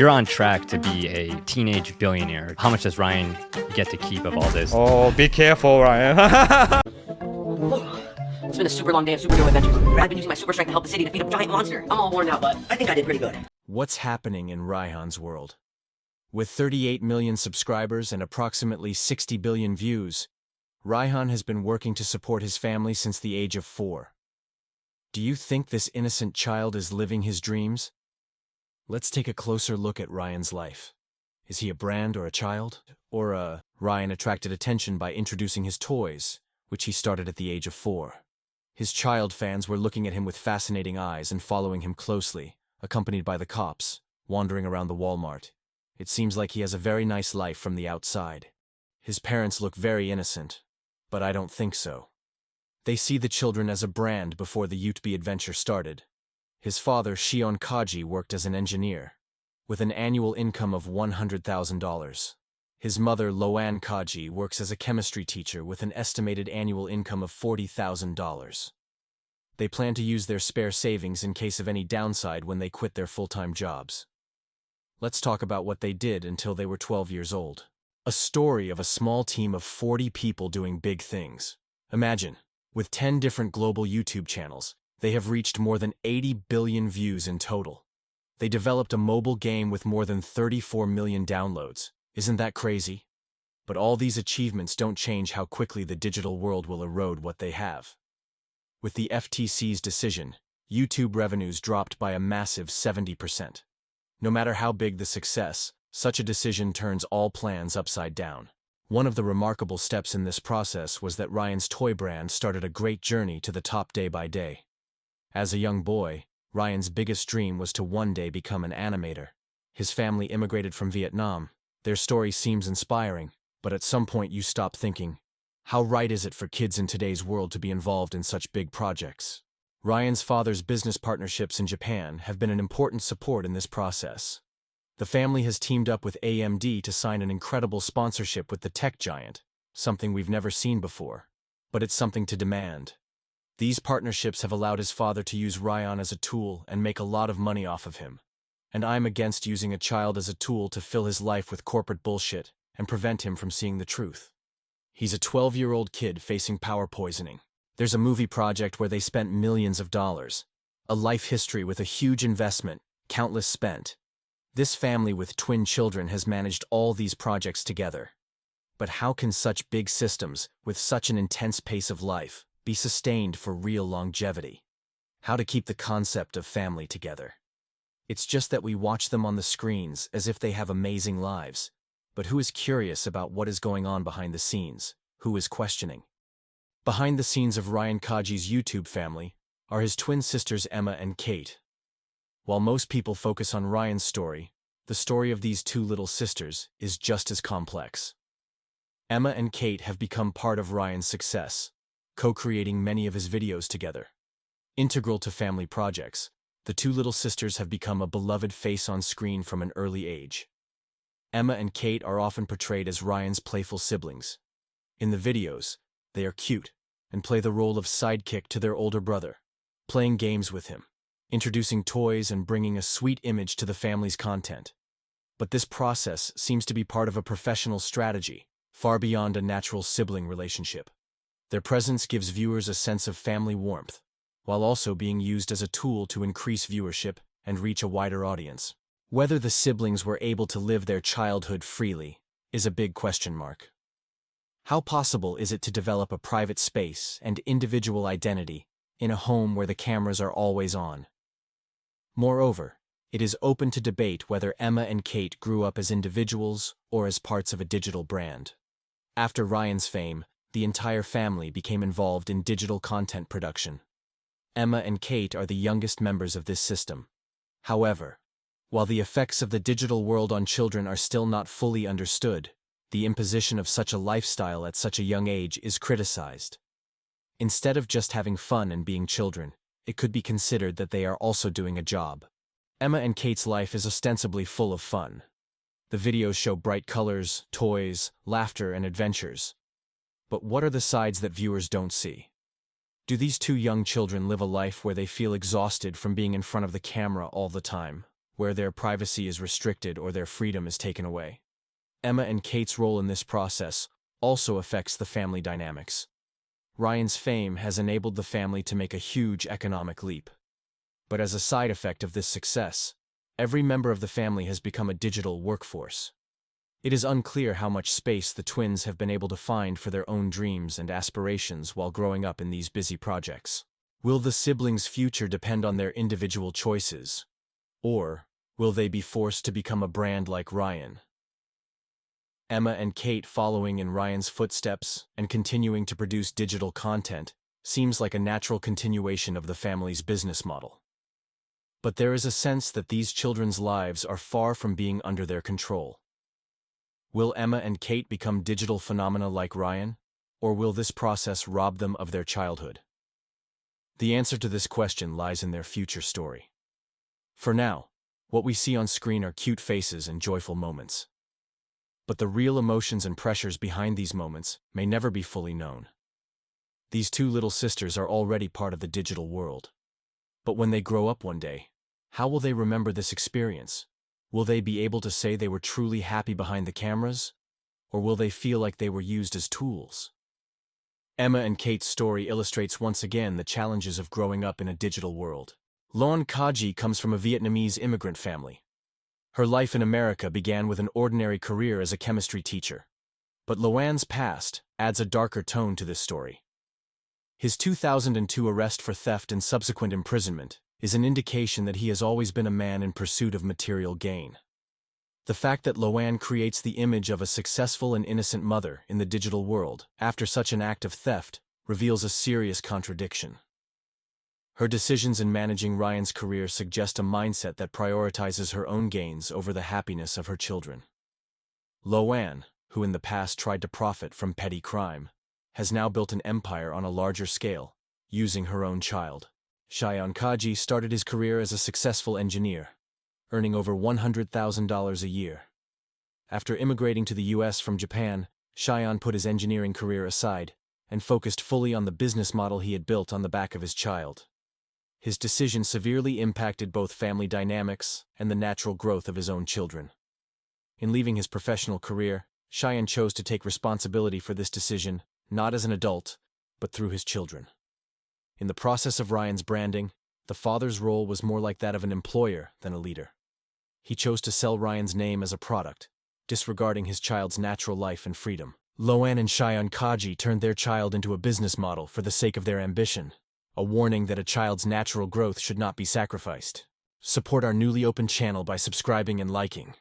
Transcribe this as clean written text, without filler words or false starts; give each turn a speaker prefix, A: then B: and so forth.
A: You're on track to be a teenage billionaire. How much does Ryan get to keep of all this?
B: Oh, be careful, Ryan.
C: It's been a super long day of superhero adventures. I've been using my super strength to help the city defeat a giant monster. I'm all worn out, but I think I did pretty good.
D: What's happening in Ryan's world? With 38 million subscribers and approximately 60 billion views, Ryan has been working to support his family since the age of 4. Do you think this innocent child is living his dreams? Let's take a closer look at Ryan's life. Is he a brand or a child? Or Ryan attracted attention by introducing his toys, which he started at the age of 4. His child fans were looking at him with fascinating eyes and following him closely, accompanied by the cops, wandering around the Walmart. It seems like he has a very nice life from the outside. His parents look very innocent, but I don't think so. They see the children as a brand before the YouTube adventure started. His father, Shion Kaji, worked as an engineer, with an annual income of $100,000. His mother, Loann Kaji, works as a chemistry teacher with an estimated annual income of $40,000. They plan to use their spare savings in case of any downside when they quit their full-time jobs. Let's talk about what they did until they were 12 years old. A story of a small team of 40 people doing big things. Imagine, with 10 different global YouTube channels, they have reached more than 80 billion views in total. They developed a mobile game with more than 34 million downloads. Isn't that crazy? But all these achievements don't change how quickly the digital world will erode what they have. With the FTC's decision, YouTube revenues dropped by a massive 70%. No matter how big the success, such a decision turns all plans upside down. One of the remarkable steps in this process was that Ryan's toy brand started a great journey to the top day by day. As a young boy, Ryan's biggest dream was to one day become an animator. His family immigrated from Vietnam. Their story seems inspiring, but at some point you stop thinking, how right is it for kids in today's world to be involved in such big projects? Ryan's father's business partnerships in Japan have been an important support in this process. The family has teamed up with AMD to sign an incredible sponsorship with the tech giant, something we've never seen before. But it's something to demand. These partnerships have allowed his father to use Ryan as a tool and make a lot of money off of him. And I'm against using a child as a tool to fill his life with corporate bullshit and prevent him from seeing the truth. He's a 12-year-old kid facing power poisoning. There's a movie project where they spent millions of dollars. A life history with a huge investment, countless spent. This family with twin children has managed all these projects together. But how can such big systems, with such an intense pace of life, be sustained for real longevity? How to keep the concept of family together? It's just that we watch them on the screens as if they have amazing lives. But who is curious about what is going on behind the scenes? Who is questioning? Behind the scenes of Ryan Kaji's YouTube family are his twin sisters Emma and Kate. While most people focus on Ryan's story, the story of these two little sisters is just as complex. Emma and Kate have become part of Ryan's success, co-creating many of his videos together. Integral to family projects, the two little sisters have become a beloved face on screen from an early age. Emma and Kate are often portrayed as Ryan's playful siblings. In the videos, they are cute and play the role of sidekick to their older brother, playing games with him, introducing toys and bringing a sweet image to the family's content. But this process seems to be part of a professional strategy, far beyond a natural sibling relationship. Their presence gives viewers a sense of family warmth, while also being used as a tool to increase viewership and reach a wider audience. Whether the siblings were able to live their childhood freely is a big question mark. How possible is it to develop a private space and individual identity in a home where the cameras are always on? Moreover, it is open to debate whether Emma and Kate grew up as individuals or as parts of a digital brand. After Ryan's fame, the entire family became involved in digital content production. Emma and Kate are the youngest members of this system. However, while the effects of the digital world on children are still not fully understood, the imposition of such a lifestyle at such a young age is criticized. Instead of just having fun and being children, it could be considered that they are also doing a job. Emma and Kate's life is ostensibly full of fun. The videos show bright colors, toys, laughter, and adventures. But what are the sides that viewers don't see? Do these two young children live a life where they feel exhausted from being in front of the camera all the time? where their privacy is restricted or their freedom is taken away. Emma and Kate's role in this process also affects the family dynamics. Ryan's fame has enabled the family to make a huge economic leap. But as a side effect of this success, every member of the family has become a digital workforce. It is unclear how much space the twins have been able to find for their own dreams and aspirations while growing up in these busy projects. Will the siblings' future depend on their individual choices? Or will they be forced to become a brand like Ryan? Emma and Kate following in Ryan's footsteps and continuing to produce digital content seems like a natural continuation of the family's business model. But there is a sense that these children's lives are far from being under their control. Will Emma and Kate become digital phenomena like Ryan, or will this process rob them of their childhood? The answer to this question lies in their future story. For now, what we see on screen are cute faces and joyful moments. But the real emotions and pressures behind these moments may never be fully known. These two little sisters are already part of the digital world. But when they grow up one day, how will they remember this experience? Will they be able to say they were truly happy behind the cameras? Or will they feel like they were used as tools? Emma and Kate's story illustrates once again the challenges of growing up in a digital world. Loann Kaji comes from a Vietnamese immigrant family. Her life in America began with an ordinary career as a chemistry teacher. But Loann's past adds a darker tone to this story. His 2002 arrest for theft and subsequent imprisonment is an indication that he has always been a man in pursuit of material gain. The fact that Loann creates the image of a successful and innocent mother in the digital world after such an act of theft reveals a serious contradiction. Her decisions in managing Ryan's career suggest a mindset that prioritizes her own gains over the happiness of her children. Loann, who in the past tried to profit from petty crime, has now built an empire on a larger scale, using her own child. Shion Kaji started his career as a successful engineer, earning over $100,000 a year. After immigrating to the US from Japan, Shion put his engineering career aside and focused fully on the business model he had built on the back of his child. His decision severely impacted both family dynamics and the natural growth of his own children. In leaving his professional career, Shion chose to take responsibility for this decision, not as an adult, but through his children. In the process of Ryan's branding, the father's role was more like that of an employer than a leader. He chose to sell Ryan's name as a product, disregarding his child's natural life and freedom. Loann and Shion Kaji turned their child into a business model for the sake of their ambition, a warning that a child's natural growth should not be sacrificed. Support our newly opened channel by subscribing and liking.